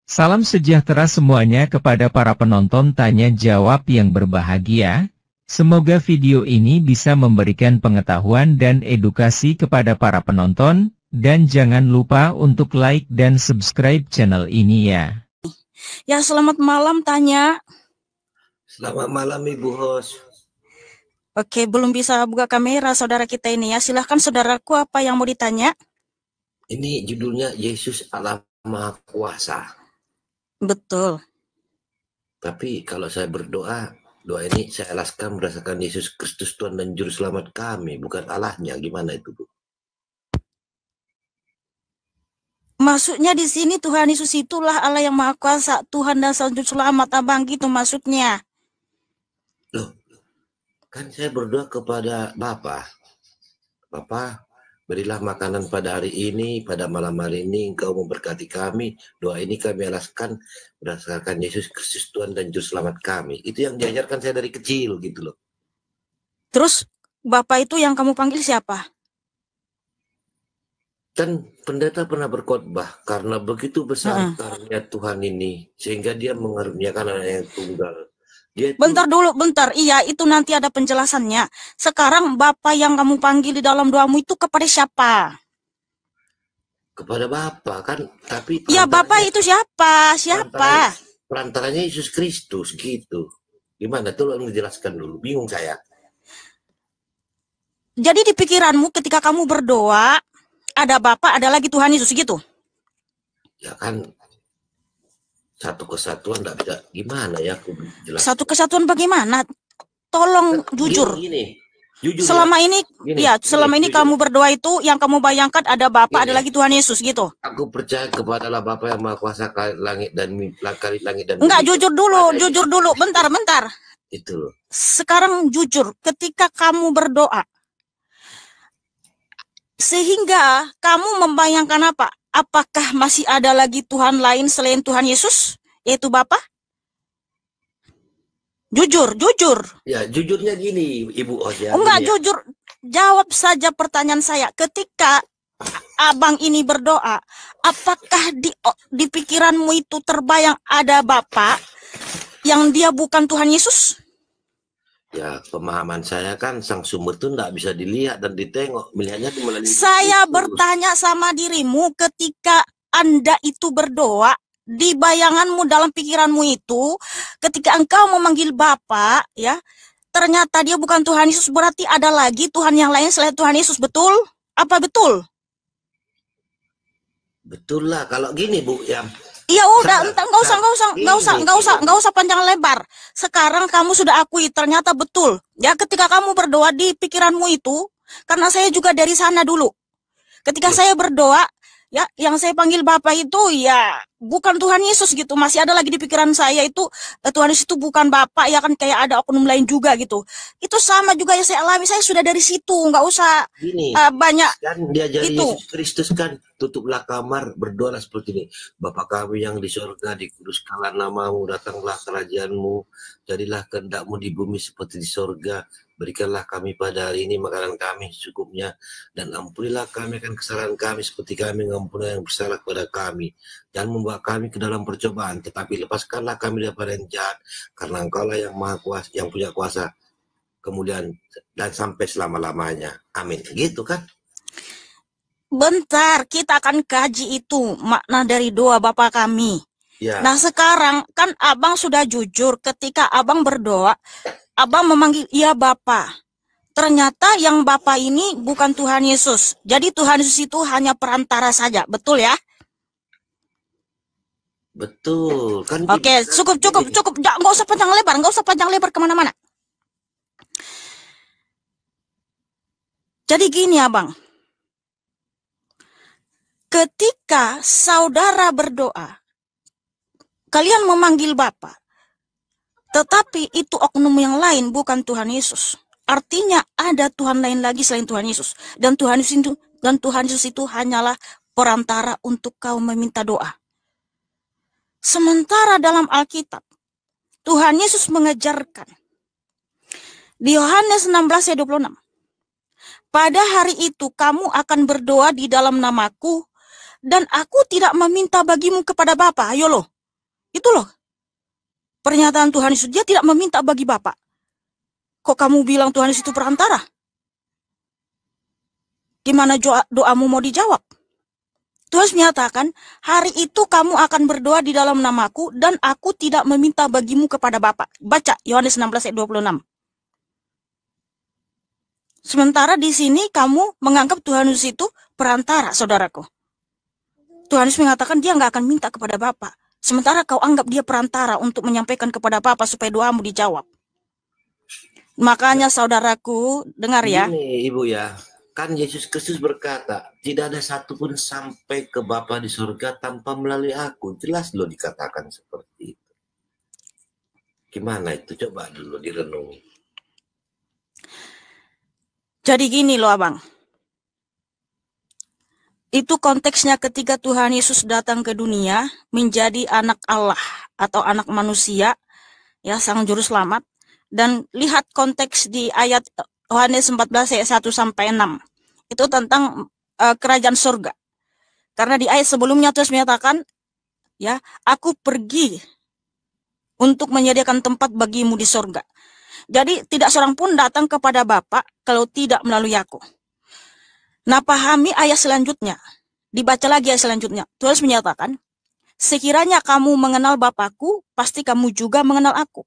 Salam sejahtera semuanya kepada para penonton tanya jawab yang berbahagia. Semoga video ini bisa memberikan pengetahuan dan edukasi kepada para penonton, dan jangan lupa untuk like dan subscribe channel ini ya. Ya, selamat malam Tanya. Selamat malam Ibu Hos. Oke, belum bisa buka kamera saudara kita ini ya. Silahkan saudaraku, apa yang mau ditanya? Ini judulnya Yesus Allah Maha Kuasa. Betul. Tapi kalau saya berdoa, doa ini saya alaskan berdasarkan Yesus Kristus Tuhan dan Juru Selamat kami, bukan Allahnya. Gimana itu, Bu? Maksudnya di sini Tuhan Yesus itulah Allah yang Maha Kuasa, Tuhan dan Juru Selamat, abang, gitu maksudnya. Loh, kan saya berdoa kepada Bapa. Bapa, berilah makanan pada hari ini, pada malam hari ini, Engkau memberkati kami. Doa ini kami alaskan berdasarkan Yesus Kristus Tuhan dan Juru Selamat kami. Itu yang diajarkan saya dari kecil gitu loh. Terus Bapak itu yang kamu panggil siapa? Kan pendeta pernah berkhotbah, karena begitu besar karunia Tuhan ini, sehingga dia mengaruniakan anak yang tunggal. Bentar dulu, bentar. Iya, itu nanti ada penjelasannya. Sekarang Bapak yang kamu panggil di dalam doamu itu kepada siapa? Kepada Bapa kan, tapi ya Bapak itu siapa? Siapa? Perantaranya Yesus Kristus gitu. Gimana? Tolong dijelaskan dulu. Bingung saya. Jadi di pikiranmu ketika kamu berdoa, ada Bapa, ada lagi Tuhan Yesus gitu? Ya kan, satu kesatuan enggak bisa. Gimana ya aku jelaskan? Satu kesatuan bagaimana? Tolong jujur. Jujur selama ini kamu berdoa itu yang kamu bayangkan ada Bapa, ada lagi Tuhan Yesus gitu. Aku percaya kepada Allah Bapa yang Maha Kuasa langit dan langit dan enggak, jujur dulu, bentar. Itu. Sekarang jujur, ketika kamu berdoa, sehingga kamu membayangkan apa? Apakah masih ada lagi Tuhan lain selain Tuhan Yesus, yaitu Bapa? Jujur. Ya, jujurnya gini, Ibu Oja. Enggak, jujur. Jawab saja pertanyaan saya. Ketika abang ini berdoa, apakah di pikiranmu itu terbayang ada Bapa yang dia bukan Tuhan Yesus? Ya, pemahaman saya kan sang sumber itu enggak bisa dilihat dan ditengok. Melihatnya melalui saya bertanya sama dirimu, ketika Anda itu berdoa, di bayanganmu dalam pikiranmu itu, ketika engkau memanggil Bapa, ya, ternyata dia bukan Tuhan Yesus, berarti ada lagi Tuhan yang lain selain Tuhan Yesus, betul? Apa betul? Betul lah, kalau gini Bu, ya. Iya udah, nggak usah panjang lebar. Sekarang kamu sudah akui ternyata betul. Ya, ketika kamu berdoa di pikiranmu itu, karena saya juga dari sana dulu. Ketika saya berdoa, ya, yang saya panggil Bapa itu ya bukan Tuhan Yesus gitu. Masih ada lagi di pikiran saya itu Tuhan Yesus itu bukan Bapa, ya kan, kayak ada oknum lain juga gitu. Itu sama juga yang saya alami. Saya sudah dari situ, nggak usah banyak. Kan diajari Yesus Kristus kan, tutuplah kamar, berdoalah seperti ini. Bapa kami yang di surga, dikuduskanlah namamu, datanglah kerajaanmu, jadilah kehendakmu di bumi seperti di surga. Berikanlah kami pada hari ini makanan kami secukupnya, dan ampunilah kami akan kesalahan kami seperti kami mengampuni yang bersalah kepada kami. Jangan membawa kami ke dalam percobaan, tetapi lepaskanlah kami daripada yang jahat, karena Engkaulah yang Maha Kuasa, yang punya kuasa kemudian dan sampai selama-lamanya. Amin. Gitu kan? Bentar, kita akan kaji itu makna dari doa Bapa kami. Ya. Nah, sekarang kan abang sudah jujur ketika abang berdoa, abang memanggil ya Bapa. Ternyata yang Bapa ini bukan Tuhan Yesus. Jadi Tuhan Yesus itu hanya perantara saja, betul ya? Betul. Kan oke, cukup. Nggak usah panjang lebar kemana-mana. Jadi gini abang. Ketika saudara berdoa, kalian memanggil Bapa, tetapi itu oknum yang lain, bukan Tuhan Yesus. Artinya ada Tuhan lain lagi selain Tuhan Yesus. Dan Tuhan Yesus itu hanyalah perantara untuk kau meminta doa. Sementara dalam Alkitab, Tuhan Yesus mengajarkan di Yohanes 16 ayat 26. Pada hari itu kamu akan berdoa di dalam namaku, dan aku tidak meminta bagimu kepada Bapa. Ayo loh, Itu loh pernyataan Tuhan Yesus. Dia tidak meminta bagi Bapa. Kok kamu bilang Tuhan Yesus itu perantara? Gimana doamu mau dijawab? Tuhan menyatakan, hari itu kamu akan berdoa di dalam namaku dan aku tidak meminta bagimu kepada Bapa. Baca Yohanes 16 ayat 26. Sementara di sini kamu menganggap Tuhan Yesus itu perantara, saudaraku. Tuhan Yesus mengatakan dia nggak akan minta kepada Bapa. Sementara kau anggap dia perantara untuk menyampaikan kepada Bapa supaya doamu dijawab. Makanya saudaraku, dengar ya. Ini Ibu ya, kan Yesus Kristus berkata, tidak ada satupun sampai ke Bapa di surga tanpa melalui aku. Jelas loh dikatakan seperti itu. Gimana itu? Coba dulu direnungi. Jadi gini loh abang. Itu konteksnya ketika Tuhan Yesus datang ke dunia menjadi anak Allah atau anak manusia, ya, sang juru selamat. Dan lihat konteks di ayat Yohanes 14 ayat 1 sampai 6. Itu tentang kerajaan surga. Karena di ayat sebelumnya Tuhan menyatakan, ya, aku pergi untuk menyediakan tempat bagimu di surga. Jadi tidak seorang pun datang kepada Bapa kalau tidak melalui aku. Nah, pahami ayat selanjutnya. Dibaca lagi ayat selanjutnya. Tuhan menyatakan, sekiranya kamu mengenal Bapakku, pasti kamu juga mengenal aku.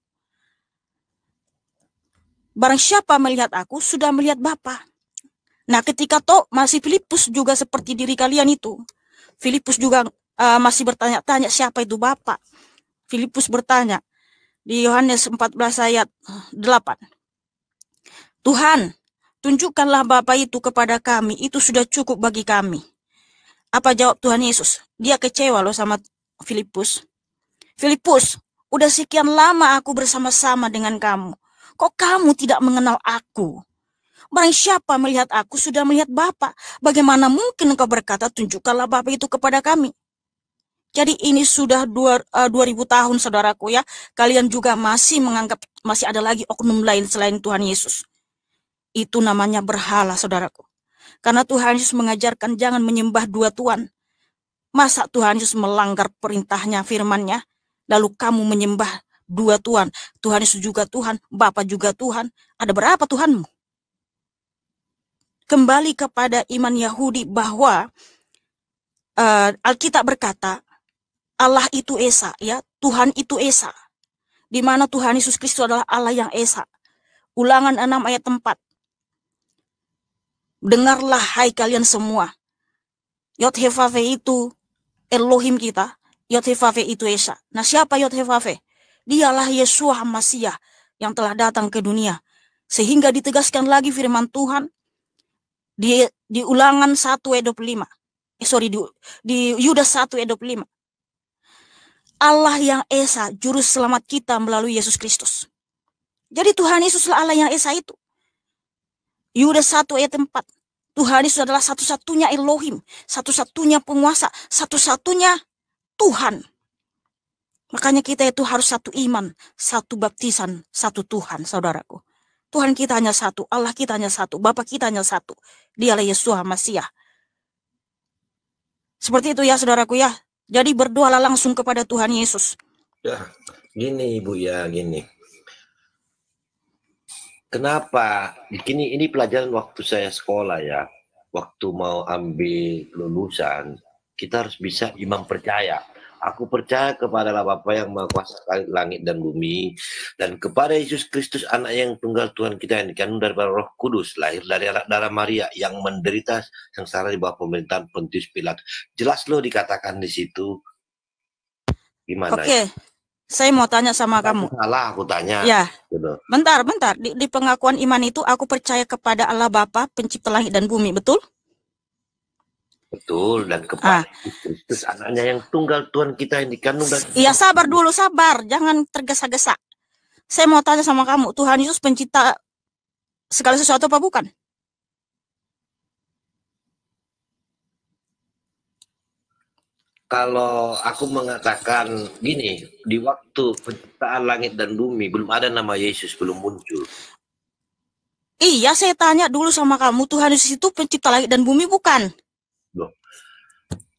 Barang siapa melihat aku, sudah melihat Bapa. Nah, ketika masih Filipus juga seperti diri kalian itu. Filipus juga masih bertanya-tanya siapa itu Bapa. Filipus bertanya di Yohanes 14 ayat 8. Tuhan, tunjukkanlah Bapa itu kepada kami, itu sudah cukup bagi kami. Apa jawab Tuhan Yesus? Dia kecewa loh sama Filipus. Filipus, udah sekian lama aku bersama-sama dengan kamu. Kok kamu tidak mengenal aku? Barang siapa melihat aku sudah melihat Bapa. Bagaimana mungkin engkau berkata tunjukkanlah Bapa itu kepada kami? Jadi ini sudah 2000 tahun saudaraku ya. Kalian juga masih menganggap masih ada lagi oknum lain selain Tuhan Yesus. Itu namanya berhala saudaraku. Karena Tuhan Yesus mengajarkan jangan menyembah dua Tuhan. Masa Tuhan Yesus melanggar perintahnya, firman-Nya, lalu kamu menyembah dua Tuhan. Tuhan Yesus juga Tuhan, Bapa juga Tuhan. Ada berapa Tuhanmu? Kembali kepada iman Yahudi bahwa Alkitab berkata Allah itu Esa, ya, Tuhan itu Esa. Di mana Tuhan Yesus Kristus adalah Allah yang Esa. Ulangan 6 ayat 4. Dengarlah hai kalian semua. Yod-Heh-Vaveh itu Elohim kita. Yod-Heh-Vaveh itu Esa. Nah, siapa Yod-Heh-Vaveh? Dialah Yeshua Masiah yang telah datang ke dunia. Sehingga ditegaskan lagi firman Tuhan di Ulangan 1 ayat 25. Di Yudas 1 ayat 25. Allah yang Esa, juru selamat kita melalui Yesus Kristus. Jadi Tuhan Yesuslah Allah yang Esa itu. Yudas 1 ayat 4. Tuhan Yesus adalah satu-satunya Elohim, satu-satunya penguasa, satu-satunya Tuhan. Makanya kita itu harus satu iman, satu baptisan, satu Tuhan, saudaraku. Tuhan kita hanya satu, Allah kita hanya satu, Bapa kita hanya satu. Dialah Yeshua Masiah. Seperti itu ya, saudaraku ya. Jadi berdoalah langsung kepada Tuhan Yesus. Ya, gini Ibu ya, gini. Kenapa? Ini pelajaran waktu saya sekolah ya. Waktu mau ambil lulusan, kita harus bisa iman percaya. Aku percaya kepada Bapa yang Maha Kuasa langit dan bumi, dan kepada Yesus Kristus anak yang tunggal Tuhan kita yang dikandung daripada Roh Kudus, lahir dari anak darah Maria, yang menderita sengsara di bawah pemerintahan Pontius Pilatus. Jelas loh dikatakan di situ. Gimana? Oke, saya mau tanya sama kamu. Salah aku tanya. Ya, gitu. bentar. Di pengakuan iman itu aku percaya kepada Allah Bapa, pencipta langit dan bumi, betul? Betul, dan kepada Kristus anaknya yang tunggal Tuhan kita yang dikandung dan... Iya, sabar dulu, sabar. Jangan tergesa-gesa. Saya mau tanya sama kamu, Tuhan Yesus pencipta segala sesuatu apa bukan? Kalau aku mengatakan gini, di waktu penciptaan langit dan bumi belum ada nama Yesus, belum muncul. Iya, saya tanya dulu sama kamu, Tuhan Yesus itu pencipta langit dan bumi bukan? Loh.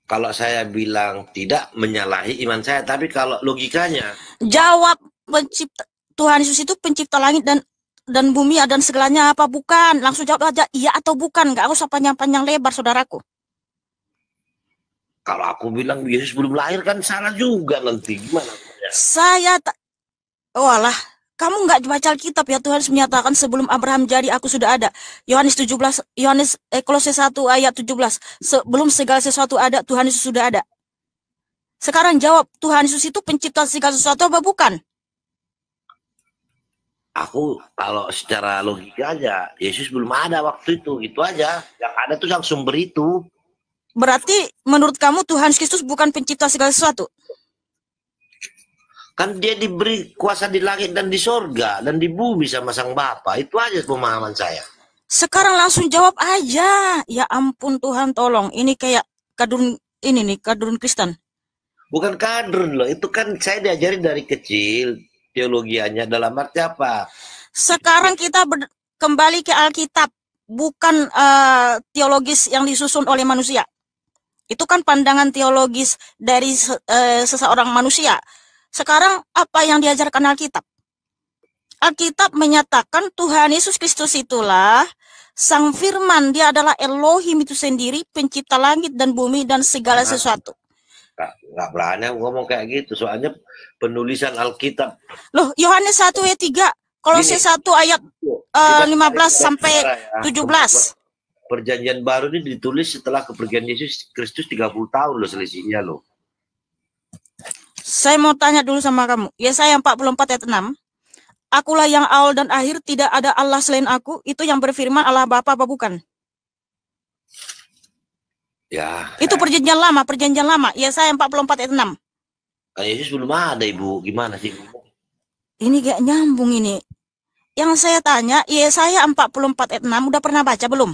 Kalau saya bilang tidak menyalahi iman saya, tapi kalau logikanya Jawab, pencipta Tuhan Yesus itu pencipta langit dan bumi dan segalanya apa bukan? Langsung jawab aja iya atau bukan, nggak usah panjang-panjang lebar, saudaraku. kalau aku bilang Yesus belum lahir kan salah juga nanti gimana? Saya tak, walah, kamu nggak baca Alkitab ya. Tuhan menyatakan sebelum Abraham jadi aku sudah ada. Yohanes 17, Kolose 1 ayat 17. Sebelum segala sesuatu ada, Tuhan Yesus sudah ada. Sekarang jawab, Tuhan Yesus itu pencipta segala sesuatu apa bukan? Aku kalau secara logika aja, Yesus belum ada waktu itu aja. Yang ada tuh yang sumber itu. Berarti menurut kamu Tuhan Kristus bukan pencipta segala sesuatu? Kan dia diberi kuasa di langit dan di sorga dan di bumi sama sang Bapa. Itu aja pemahaman saya. Sekarang langsung jawab aja. Ya ampun Tuhan, tolong. Ini kayak kadrun ini nih, kadrun Kristen. Bukan kadrun loh, itu kan saya diajari dari kecil teologianya dalam arti apa? Sekarang kita kembali ke Alkitab, bukan teologis yang disusun oleh manusia. Itu kan pandangan teologis dari seseorang manusia. Sekarang apa yang diajarkan Alkitab? Alkitab menyatakan Tuhan Yesus Kristus itulah Sang Firman. Dia adalah Elohim itu sendiri, pencipta langit dan bumi dan segala sesuatu. Nggak berani ngomong kayak gitu, soalnya penulisan Alkitab. Loh, Yohanes 1 ayat 3, Kolose 1 ayat 15 sampai 17. Perjanjian baru ini ditulis setelah kepergian Yesus Kristus 30 tahun loh selisihnya loh. Saya mau tanya dulu sama kamu. Yesaya 44 ayat 6. Akulah yang awal dan akhir, tidak ada Allah selain aku. Itu yang berfirman Allah Bapa apa bukan? Ya. Itu perjanjian lama. Yesaya 44 ayat 6. Yesus belum ada, Ibu. Gimana sih? Ini gak nyambung ini. Yang saya tanya, Yesaya 44 ayat 6 udah pernah baca belum?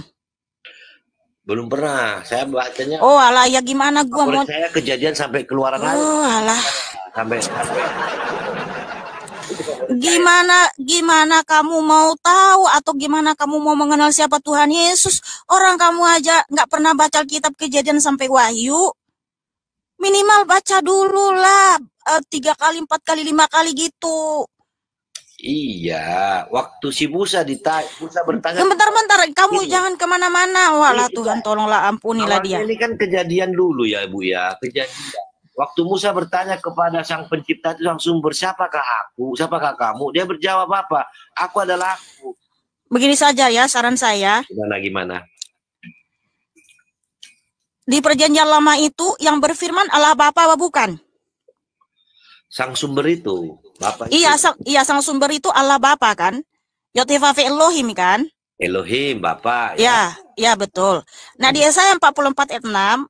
Belum pernah. Saya bacanya. Oh alah, ya gimana gua mau. Saya kejadian sampai keluaran aja. Oh alah. Sampai. Gimana kamu mau tahu atau gimana kamu mau mengenal siapa Tuhan Yesus? Orang kamu aja nggak pernah baca Kitab Kejadian sampai Wahyu. Minimal baca dulu lah 3 kali, 4 kali, 5 kali gitu. Iya, waktu si Musa bertanya. Bentar, kamu jangan kemana-mana. Walah Tuhan, tolonglah ampunilah dia. Ini kan kejadian dulu ya Ibu ya, kejadian. Waktu Musa bertanya kepada sang pencipta itu sang sumber, siapakah aku, siapakah kamu? Dia berjawab apa? Aku adalah aku. Begini saja ya saran saya. Gimana? Di perjanjian lama itu yang berfirman Allah Bapa apa bukan? Sang sumber itu, Bapak. Iya, sang sumber itu Allah Bapa kan? Yotevafe Elohim kan? Elohim, Bapak. Ya betul. Nah di Yesaya 44 ayat 6,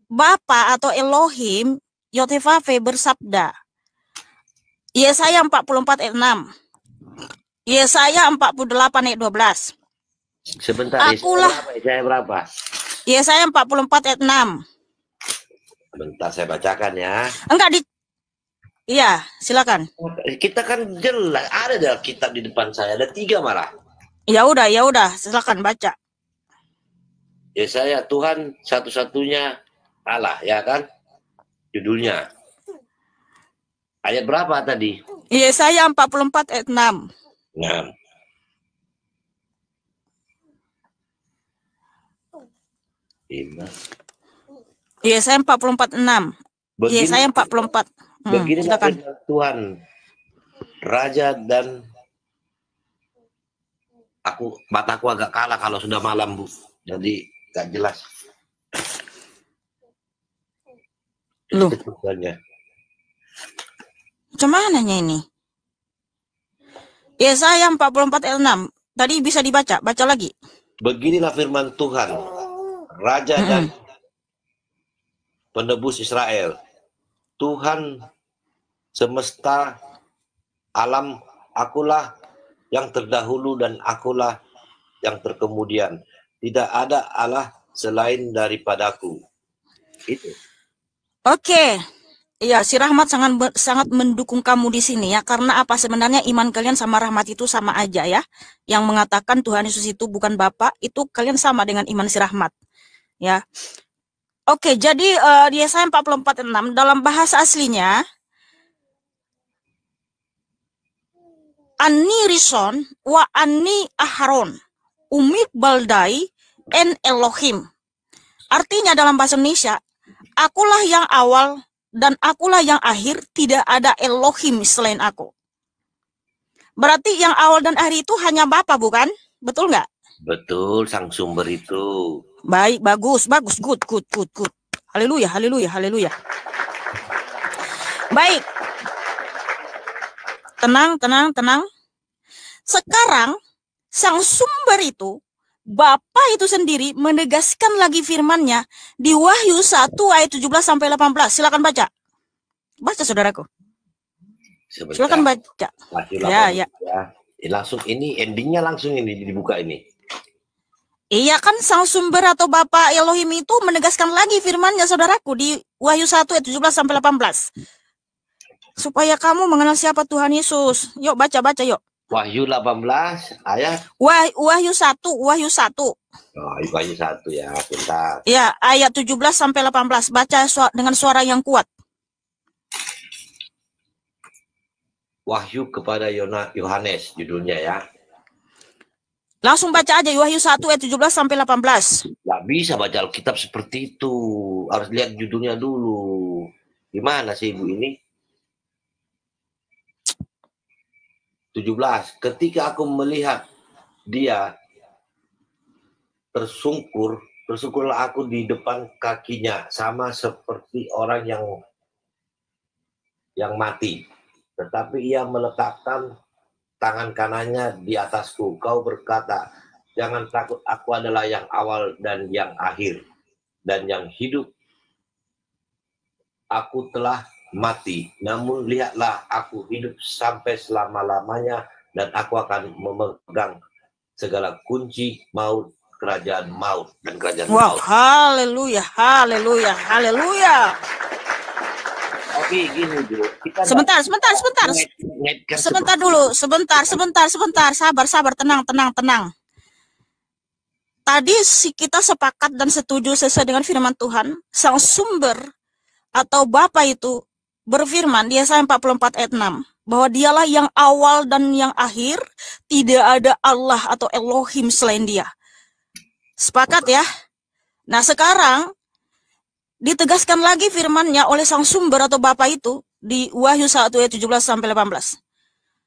Bapa atau Elohim, Yotevafe bersabda. Yesaya 44 ayat 6. Yesaya 48 ayat 12. Sebentar, Yesaya berapa? Yesaya 44 ayat 6. Bentar saya bacakan ya. Enggak di. Iya, silakan. Kita kan jelas ada di kitab di depan saya, ada 3 malah. Ya udah, silakan baca. Yesaya, Tuhan satu-satunya Allah, ya kan? Judulnya. Ayat berapa tadi? Yesaya 44 ayat 6. Nah. Yesaya 44 6. Yesaya 44. Beginilah firman Tuhan, Raja dan mataku agak kalah kalau sudah malam Bu, jadi gak jelas. Loh, cumananya ini? Yesaya 44 ayat 6. Tadi bisa dibaca, baca lagi. Beginilah firman Tuhan, Raja dan penebus Israel. Tuhan semesta alam, akulah yang terdahulu dan akulah yang terkemudian. Tidak ada Allah selain daripadaku. Itu. Oke. Iya, si Rahmat sangat mendukung kamu di sini ya. Karena apa, sebenarnya iman kalian sama Rahmat itu sama aja ya. Yang mengatakan Tuhan Yesus itu bukan Bapa, itu kalian sama dengan iman si Rahmat. Ya. Oke, jadi di Yesaya 44:6 dalam bahasa aslinya Ani Rison wa Ani Aharon Umik Baldai en Elohim. Artinya dalam bahasa Indonesia, akulah yang awal dan akulah yang akhir, tidak ada Elohim selain aku. Berarti yang awal dan akhir itu hanya Bapa, bukan? Betul nggak? Betul, sang sumber itu. Baik, bagus, good. Haleluya. Baik. Tenang. Sekarang, sang sumber itu, Bapa itu sendiri menegaskan lagi firman-Nya di Wahyu 1 ayat 17-18. Silakan baca. Baca, saudaraku. Sebentar. Silakan baca. Ya. Langsung ini, endingnya langsung ini dibuka ini. Iya kan, sang sumber atau Bapa Elohim itu menegaskan lagi firman-Nya, saudaraku, di Wahyu 1 ayat 17-18. Supaya kamu mengenal siapa Tuhan Yesus. Yuk baca yuk. Wahyu 18 ayat. Wahyu 1. Oh, Wahyu 1 ya, bentar. Ya, ayat 17-18. Baca dengan suara yang kuat. Wahyu kepada Yohanes judulnya ya. Langsung baca aja Wahyu 1 ayat 17-18. Nggak bisa baca Alkitab seperti itu. Harus lihat judulnya dulu. Gimana sih Ibu ini? 17. Ketika aku melihat dia tersungkurlah aku di depan kakinya, sama seperti orang yang mati. Tetapi ia meletakkan tangan kanannya di atasku. Kau berkata, jangan takut, aku adalah yang awal dan yang akhir, dan yang hidup. Aku telah mati, namun lihatlah, aku hidup sampai selama-lamanya, dan aku akan memegang segala kunci maut, kerajaan maut, dan kerajaan maut. Haleluya. Oke, gini dulu. Sebentar dulu. Sabar, tenang. Tadi kita sepakat dan setuju sesuai dengan firman Tuhan, sang sumber atau Bapa itu berfirman di Yesaya 44 ayat 6 bahwa dialah yang awal dan yang akhir, tidak ada Allah atau Elohim selain Dia. Sepakat ya? Nah, sekarang ditegaskan lagi firman-Nya oleh sang sumber atau Bapa itu di Wahyu 1 ayat 17-18.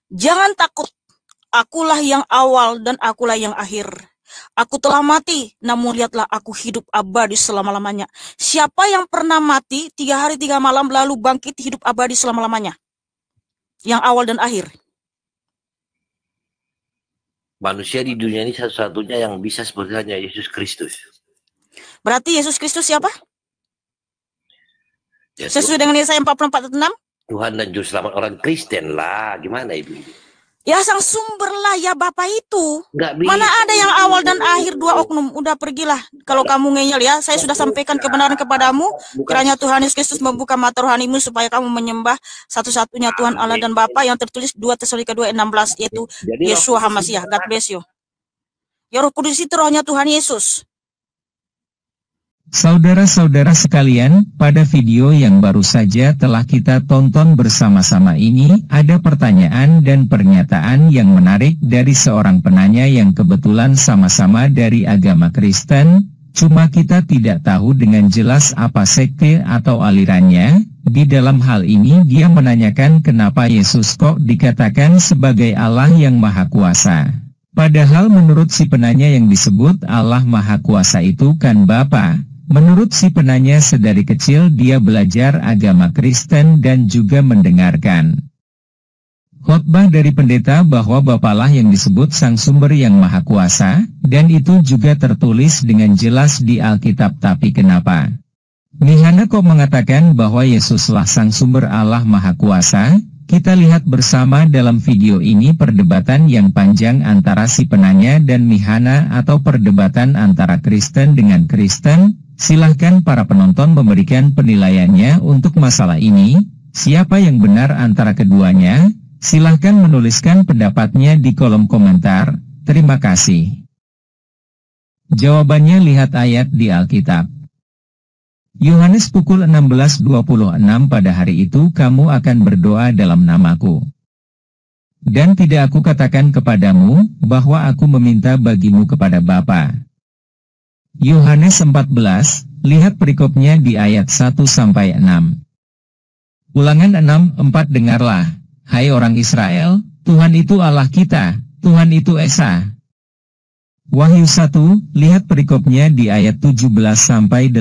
Jangan takut, akulah yang awal dan akulah yang akhir. Aku telah mati, namun lihatlah aku hidup abadi selama-lamanya. Siapa yang pernah mati 3 hari 3 malam lalu bangkit hidup abadi selama-lamanya? Yang awal dan akhir. Manusia di dunia ini satu-satunya yang bisa seperti hanya Yesus Kristus. Berarti Yesus Kristus siapa? Ya, sesuai dengan Yesaya 44 ayat 6? Tuhan dan Juru Selamat orang Kristen lah. Gimana Ibu? Ya sang sumber lah ya Bapak itu. Mana ada yang awal dan akhir, 2 oknum. Udah pergilah. Kalau kamu ngeyel ya, saya sudah sampaikan kebenaran kepadamu. Kiranya Tuhan Yesus Kristus membuka mata rohanimu supaya kamu menyembah satu-satunya Tuhan Allah dan Bapa yang tertulis 2 Tesalonika 2:16, yaitu Yeshua HaMashiach. God bless you. Ya Roh Kudus itu rohnya Tuhan Yesus. Saudara-saudara sekalian, pada video yang baru saja telah kita tonton bersama-sama ini, ada pertanyaan dan pernyataan yang menarik dari seorang penanya yang kebetulan sama-sama dari agama Kristen, cuma kita tidak tahu dengan jelas apa sekte atau alirannya. Di dalam hal ini dia menanyakan kenapa Yesus kok dikatakan sebagai Allah yang Maha Kuasa. Padahal menurut si penanya yang disebut Allah Maha Kuasa itu kan Bapa. Menurut si penanya sedari kecil dia belajar agama Kristen dan juga mendengarkan khotbah dari pendeta bahwa Bapalah yang disebut sang sumber yang Maha Kuasa, dan itu juga tertulis dengan jelas di Alkitab. Tapi kenapa Mihana kok mengatakan bahwa Yesuslah sang sumber Allah Maha Kuasa? Kita lihat bersama dalam video ini perdebatan yang panjang antara si penanya dan Mihana atau perdebatan antara Kristen dengan Kristen. Silahkan para penonton memberikan penilaiannya untuk masalah ini. Siapa yang benar antara keduanya? Silahkan menuliskan pendapatnya di kolom komentar. Terima kasih. Jawabannya lihat ayat di Alkitab. Yohanes pukul 16.26 pada hari itu kamu akan berdoa dalam namaku. Dan tidak aku katakan kepadamu, bahwa aku meminta bagimu kepada Bapa. Yohanes 14, lihat perikopnya di ayat 1-6. Ulangan 6:4 Dengarlah, hai orang Israel, Tuhan itu Allah kita, Tuhan itu Esa. Wahyu 1, lihat perikopnya di ayat 17-18.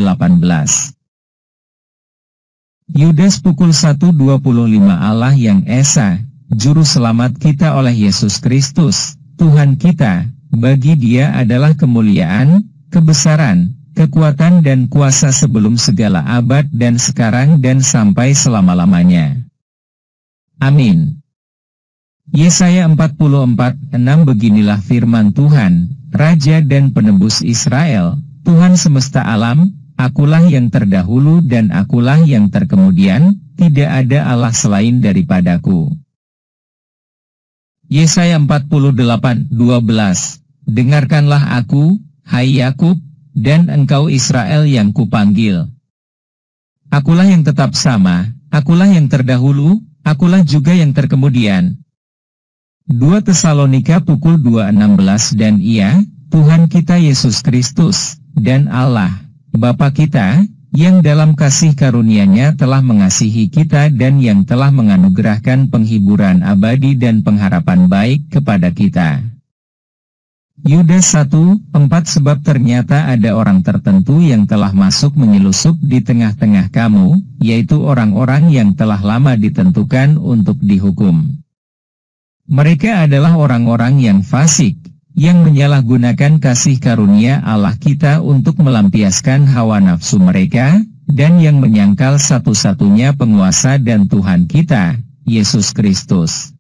Yudas pukul 1:25 Allah yang Esa, Juru Selamat kita oleh Yesus Kristus, Tuhan kita, bagi Dia adalah kemuliaan, kebesaran, kekuatan dan kuasa sebelum segala abad dan sekarang dan sampai selama-lamanya. Amin. Yesaya 44:6 Beginilah firman Tuhan, Raja dan Penebus Israel, Tuhan semesta alam, akulah yang terdahulu dan akulah yang terkemudian, tidak ada Allah selain daripadaku. Yesaya 48:12 Dengarkanlah aku, hai Yakub, dan engkau Israel yang kupanggil. Akulah yang tetap sama, akulah yang terdahulu, akulah juga yang terkemudian. 2 Tesalonika pukul 2:16 Dan Ia, Tuhan kita Yesus Kristus, dan Allah, Bapa kita, yang dalam kasih karunia-Nya telah mengasihi kita dan yang telah menganugerahkan penghiburan abadi dan pengharapan baik kepada kita. Yudas 1:4 Sebab ternyata ada orang tertentu yang telah masuk menyelusup di tengah-tengah kamu, yaitu orang-orang yang telah lama ditentukan untuk dihukum. Mereka adalah orang-orang yang fasik, yang menyalahgunakan kasih karunia Allah kita untuk melampiaskan hawa nafsu mereka, dan yang menyangkal satu-satunya penguasa dan Tuhan kita, Yesus Kristus.